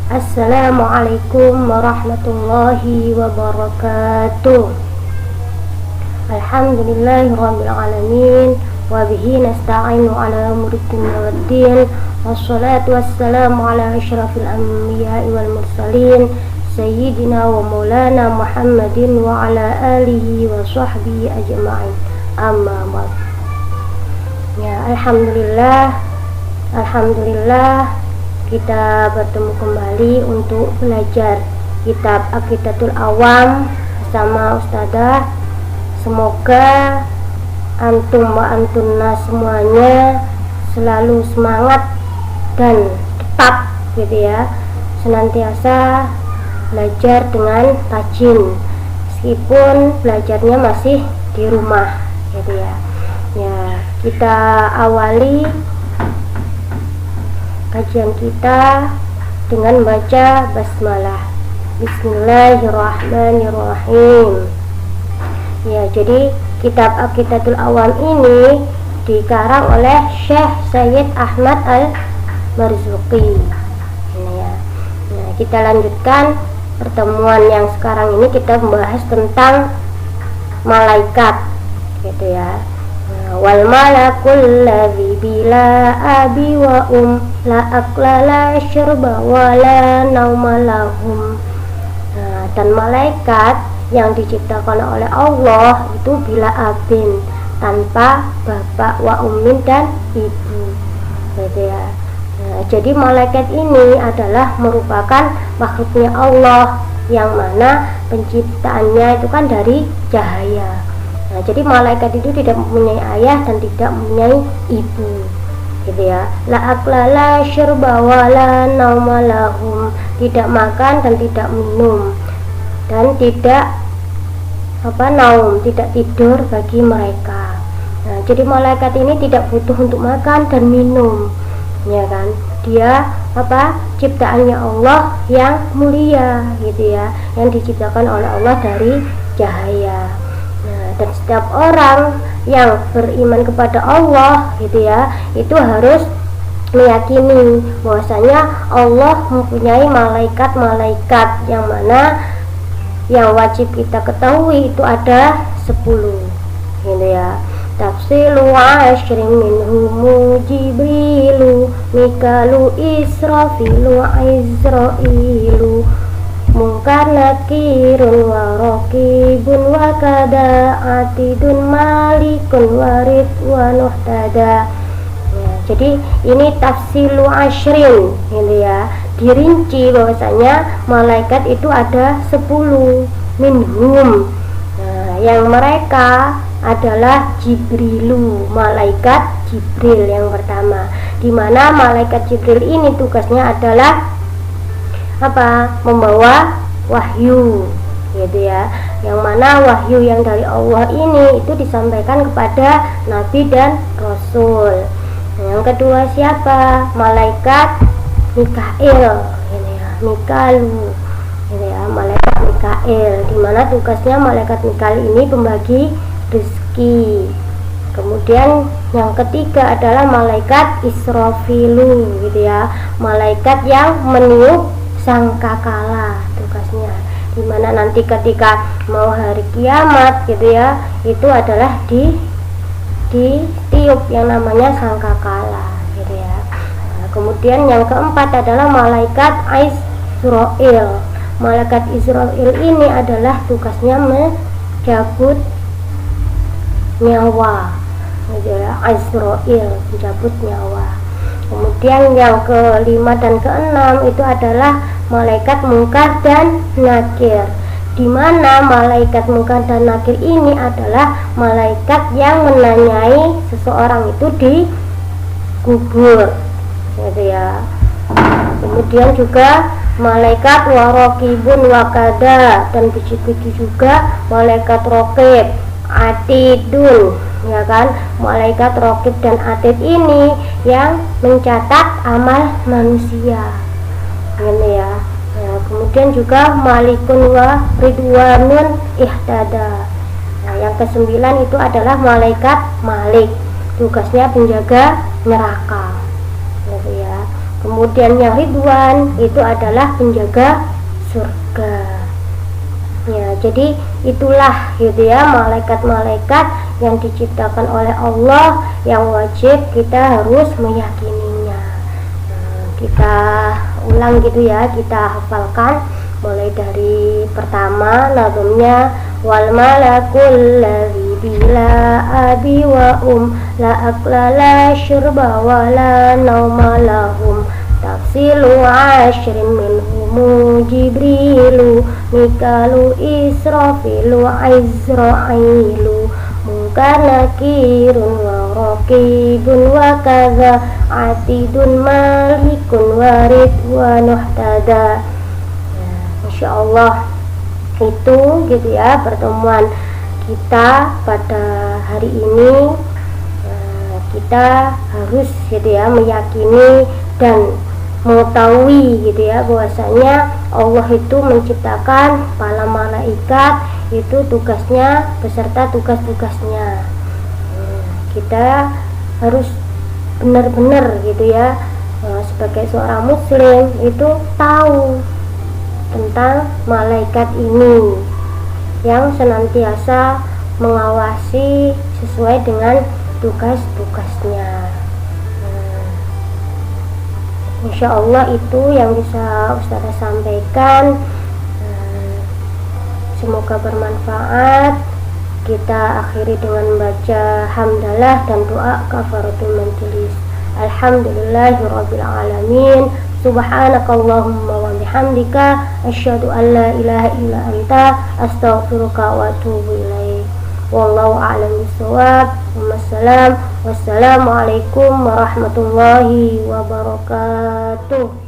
Assalamualaikum warahmatullahi wabarakatuh. Alhamdulillahirabbil alamin wa bihi nasta'inu ala umuri dunya waddin. Wassalatu wassalamu ala asyrafil anbiya'i wal mursalin sayyidina wa maulana Muhammadin wa ala alihi wa sahbihi ajma'in. Amma ba'd. Ya, alhamdulillah kita bertemu kembali untuk belajar kitab Aqidatul Awam bersama Ustadzah. Semoga antum wa antunna semuanya selalu semangat dan tetap gitu ya, senantiasa belajar dengan rajin meskipun belajarnya masih di rumah gitu ya. Ya, kita awali kajian kita dengan baca basmalah. Bismillahirrahmanirrahim. Ya, jadi kitab Aqidatul Awam ini dikarang oleh Syekh Sayyid Ahmad Al-Marzuqi. Ya. Nah, kita lanjutkan pertemuan yang sekarang ini, kita membahas tentang malaikat gitu ya. Wal malakul ladzi bila abi wa la akla la syurba wa la nauma lahum. Nah, dan malaikat yang diciptakan oleh Allah itu bila abin, tanpa bapak, wa ummin dan ibu gitu ya. Nah, jadi malaikat ini adalah merupakan makhluknya Allah yang mana penciptaannya itu kan dari cahaya. Nah, jadi malaikat itu tidak mempunyai ayah dan tidak mempunyai ibu gitu ya. La akla la syurba wa la nauma lahum, tidak makan dan tidak minum dan tidak naum, tidak tidur bagi mereka. Nah, jadi malaikat ini tidak butuh untuk makan dan minum ya kan. Dia ciptaannya Allah yang mulia gitu ya, yang diciptakan oleh Allah dari cahaya. Nah, dan setiap orang yang beriman kepada Allah gitu ya, itu harus meyakini bahwasanya Allah mempunyai malaikat-malaikat yang mana yang wajib kita ketahui itu ada 10 gitu ya. Tafsilu asyrin minhumu Jibrilu Mikalu Israfilu Izrailu Mungkar nakirun wa raqibun wa kada atidun malikun warid wa nuhtada. Ya, jadi ini tafsilu asyrin gitu ya, dirinci bahwasanya malaikat itu ada 10 minhum. Nah, yang mereka adalah Jibrilu, malaikat Jibril yang pertama, di mana malaikat Jibril ini tugasnya adalah membawa wahyu gitu ya, yang mana wahyu yang dari Allah ini itu disampaikan kepada nabi dan rasul. Yang kedua siapa? Malaikat Mikail gitu ya, Mikalu gitu ya, malaikat Mikail, di mana tugasnya malaikat Mikail ini pembagi rezeki. Kemudian yang ketiga adalah malaikat Israfilu gitu ya, malaikat yang meniup sangkakala tugasnya, dimana nanti ketika mau hari kiamat gitu ya, itu adalah ditiup yang namanya sangkakala gitu ya. Nah, kemudian yang keempat adalah malaikat Israil. Malaikat Israil ini adalah tugasnya mencabut nyawa gitu ya, Israil mencabut nyawa. Kemudian yang kelima dan keenam itu adalah malaikat Mungkar dan Nakir, di mana malaikat Mungkar dan Nakir ini adalah malaikat yang menanyai seseorang itu di kubur gitu ya. Kemudian juga malaikat warokibun wakada, dan begitu juga malaikat rokib atidun ya kan. Malaikat rokib dan atid ini yang mencatat amal manusia gitu ya. Nah, kemudian juga malikun wa ridwanun ihtada. Nah, yang kesembilan itu adalah malaikat Malik, tugasnya penjaga neraka gitu ya. Kemudian yang ridwan itu adalah penjaga surga. Ya, jadi itulah gitu ya malaikat-malaikat yang diciptakan oleh Allah yang wajib kita harus meyakininya. Kita ulang gitu ya, kita hafalkan mulai dari pertama nazamnya, wal malakul ladzi bila abi wa la akla la syurba wa la nauma lahum tafsilu ashrin minhumu jibrilu mikalu israfilu izrailu mungkar nakirun wa raqibun wa kaza atidun malikun warid wa nuhtada. Insyaallah itu gitu ya pertemuan kita pada hari ini. Kita harus gitu ya meyakini dan mengetahui gitu ya bahwasanya Allah itu menciptakan para malaikat, itu tugasnya beserta tugas-tugasnya. Kita harus benar-benar gitu ya sebagai seorang muslim itu tahu tentang malaikat ini yang senantiasa mengawasi sesuai dengan tugas-tugasnya. Insya Allah itu yang bisa Ustazah sampaikan. Semoga bermanfaat. Kita akhiri dengan membaca hamdalah dan doa kafaratul majelis. Alhamdulillahirabbil alamin. Subhanakallahumma wa bihamdika asyhadu an la ilaha illa anta astaghfiruka wa atubu ilaik. Wallahu a'lam bishawab. Wassalamualaikum warahmatullahi wabarakatuh.